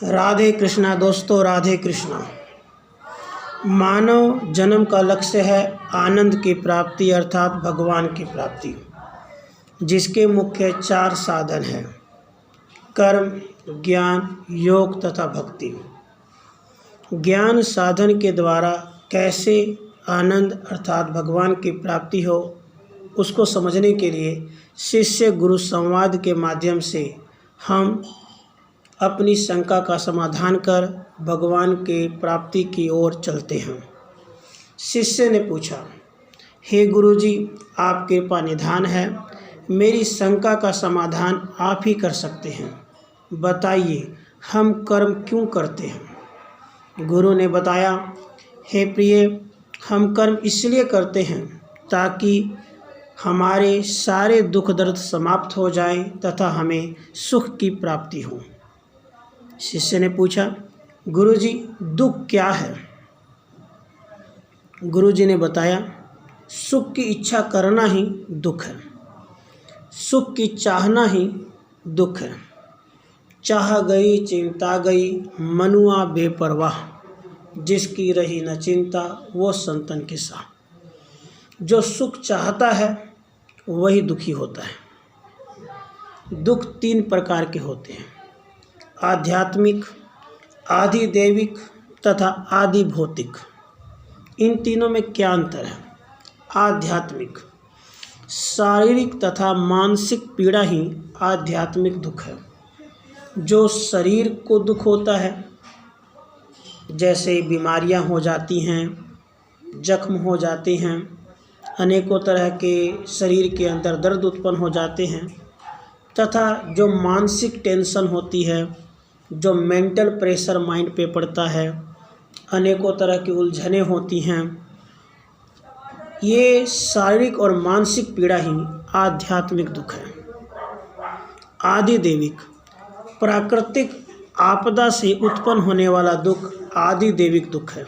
राधे कृष्णा दोस्तों, राधे कृष्णा। मानव जन्म का लक्ष्य है आनंद की प्राप्ति अर्थात भगवान की प्राप्ति, जिसके मुख्य 4 साधन हैं: कर्म, ज्ञान, योग तथा भक्ति। ज्ञान साधन के द्वारा कैसे आनंद अर्थात भगवान की प्राप्ति हो, उसको समझने के लिए शिष्य गुरु संवाद के माध्यम से हम अपनी शंका का समाधान कर भगवान के प्राप्ति की ओर चलते हैं। शिष्य ने पूछा, हे गुरुजी, आप कृपा निधान है, मेरी शंका का समाधान आप ही कर सकते हैं। बताइए, हम कर्म क्यों करते हैं? गुरु ने बताया, हे प्रिय, हम कर्म इसलिए करते हैं ताकि हमारे सारे दुख दर्द समाप्त हो जाएं तथा हमें सुख की प्राप्ति हो। शिष्य ने पूछा, गुरुजी, दुख क्या है? गुरुजी ने बताया, सुख की इच्छा करना ही दुख है, सुख की चाहना ही दुख है। चाह गई चिंता गई, मनुआ बेपरवाह, जिसकी रही न चिंता वो संतन की साह। जो सुख चाहता है वही दुखी होता है। दुख 3 प्रकार के होते हैं: आध्यात्मिक, आदि दैविक तथा आदि भौतिक। इन तीनों में क्या अंतर है? आध्यात्मिक, शारीरिक तथा मानसिक पीड़ा ही आध्यात्मिक दुख है। जो शरीर को दुख होता है, जैसे बीमारियां हो जाती हैं, जख्म हो जाते हैं, अनेकों तरह के शरीर के अंदर दर्द उत्पन्न हो जाते हैं, तथा जो मानसिक टेंशन होती है, जो मेंटल प्रेशर माइंड पे पड़ता है, अनेकों तरह की उलझनें होती हैं, ये शारीरिक और मानसिक पीड़ा ही आध्यात्मिक दुख है। आदि दैविक, प्राकृतिक आपदा से उत्पन्न होने वाला दुख आदि दैविक दुख है।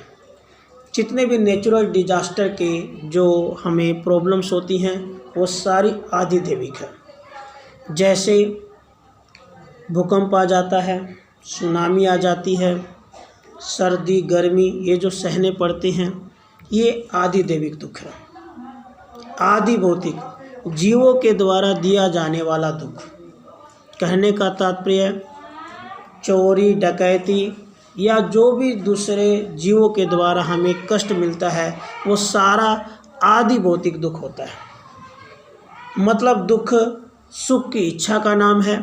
जितने भी नेचुरल डिजास्टर के जो हमें प्रॉब्लम्स होती हैं वो सारी आदि दैविक है। जैसे भूकंप आ जाता है, सुनामी आ जाती है, सर्दी गर्मी ये जो सहने पड़ते हैं, ये आदि दैविक दुख है। आदि भौतिक, जीवों के द्वारा दिया जाने वाला दुख। कहने का तात्पर्य, चोरी डकैती या जो भी दूसरे जीवों के द्वारा हमें कष्ट मिलता है वो सारा आदि भौतिक दुख होता है। मतलब दुख सुख की इच्छा का नाम है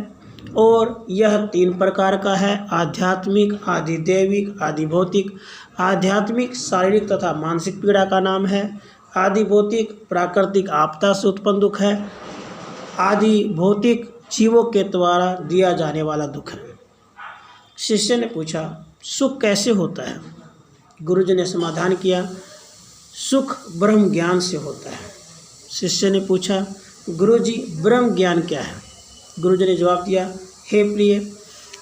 और यह 3 प्रकार का है: आध्यात्मिक, आदि दैविक, आदि भौतिक। आध्यात्मिक शारीरिक तथा मानसिक पीड़ा का नाम है, आदि भौतिक प्राकृतिक आपदा से उत्पन्न दुख है, आदि भौतिक जीवों के द्वारा दिया जाने वाला दुख है। शिष्य ने पूछा, सुख कैसे होता है? गुरुजी ने समाधान किया, सुख ब्रह्म ज्ञान से होता है। शिष्य ने पूछा, गुरुजी, ब्रह्म ज्ञान क्या है? गुरुजी ने जवाब दिया, हे प्रिय,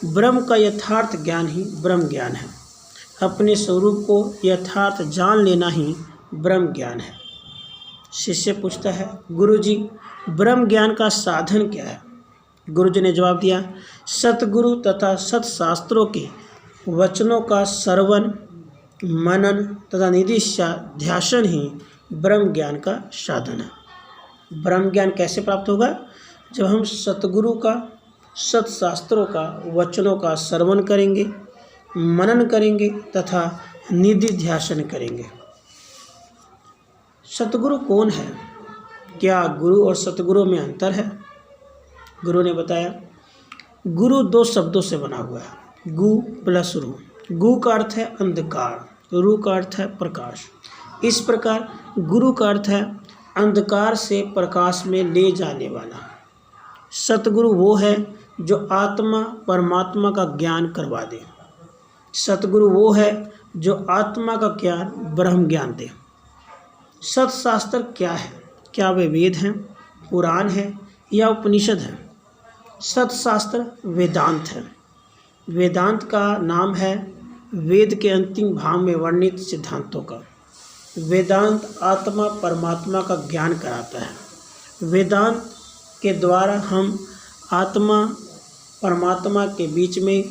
ब्रह्म का यथार्थ ज्ञान ही ब्रह्म ज्ञान है। अपने स्वरूप को यथार्थ जान लेना ही ब्रह्म ज्ञान है। शिष्य पूछता है, गुरुजी, ब्रह्म ज्ञान का साधन क्या है? गुरुजी ने जवाब दिया, सतगुरु तथा सत्शास्त्रों के वचनों का श्रवण, मनन तथा निधिध्यासन ही ब्रह्म ज्ञान का साधन है। ब्रह्म ज्ञान कैसे प्राप्त होगा? जब हम सतगुरु का, सत्शास्त्रों का वचनों का श्रवण करेंगे, मनन करेंगे तथा निधिध्यासन करेंगे। सतगुरु कौन है? क्या गुरु और सतगुरु में अंतर है? गुरु ने बताया, गुरु 2 शब्दों से बना हुआ है, गु प्लस रू। गु का अर्थ है अंधकार, रू का अर्थ है प्रकाश। इस प्रकार गुरु का अर्थ है अंधकार से प्रकाश में ले जाने वाला। सतगुरु वो है जो आत्मा परमात्मा का ज्ञान करवा दे। सतगुरु वो है जो आत्मा का ज्ञान ब्रह्म ज्ञान दे। सत्शास्त्र क्या है? क्या वे वेद हैं, पुराण है या उपनिषद है? सत्शास्त्र वेदांत है। वेदांत का नाम है वेद के अंतिम भाग में वर्णित सिद्धांतों का। वेदांत आत्मा परमात्मा का ज्ञान कराता है। वेदांत के द्वारा हम आत्मा परमात्मा के बीच में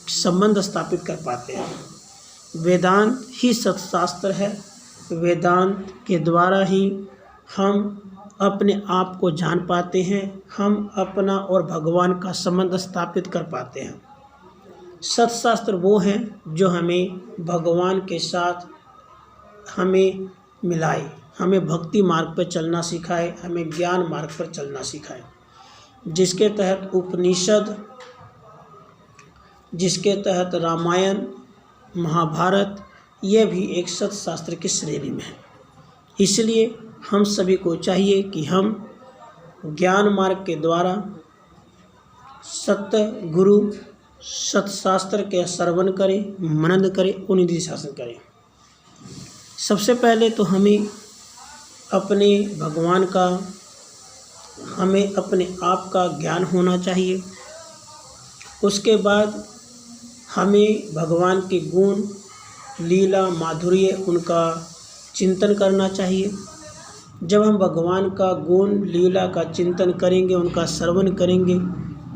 संबंध स्थापित कर पाते हैं। वेदांत ही सत्शास्त्र है। वेदांत के द्वारा ही हम अपने आप को जान पाते हैं, हम अपना और भगवान का संबंध स्थापित कर पाते हैं। सत्शास्त्र वो हैं जो हमें भगवान के साथ हमें मिलाए, हमें भक्ति मार्ग पर चलना सिखाए, हमें ज्ञान मार्ग पर चलना सिखाए, जिसके तहत उपनिषद, जिसके तहत रामायण, महाभारत, ये भी एक सत्शास्त्र की श्रेणी में है। इसलिए हम सभी को चाहिए कि हम ज्ञान मार्ग के द्वारा सत्य गुरु सत्शास्त्र के श्रवण करें, मनन करें, उन्हीं शासन करें। सबसे पहले तो हमें अपने भगवान का, हमें अपने आप का ज्ञान होना चाहिए। उसके बाद हमें भगवान के गुण, लीला, माधुर्य, उनका चिंतन करना चाहिए। जब हम भगवान का गुण, लीला का चिंतन करेंगे, उनका श्रवण करेंगे,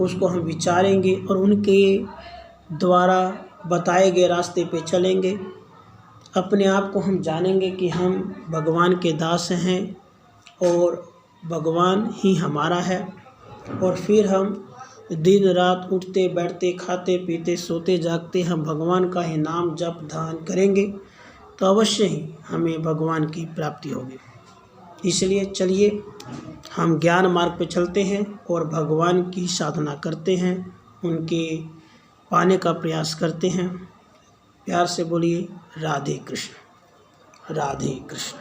उसको हम विचारेंगे और उनके द्वारा बताए गए रास्ते पे चलेंगे, अपने आप को हम जानेंगे कि हम भगवान के दास हैं और भगवान ही हमारा है। और फिर हम दिन रात उठते बैठते, खाते पीते, सोते जागते हम भगवान का ही नाम जप ध्यान करेंगे तो अवश्य ही हमें भगवान की प्राप्ति होगी। इसलिए चलिए हम ज्ञान मार्ग पे चलते हैं और भगवान की साधना करते हैं, उनके पाने का प्रयास करते हैं। प्यार से बोलिए राधे कृष्ण, राधे कृष्ण।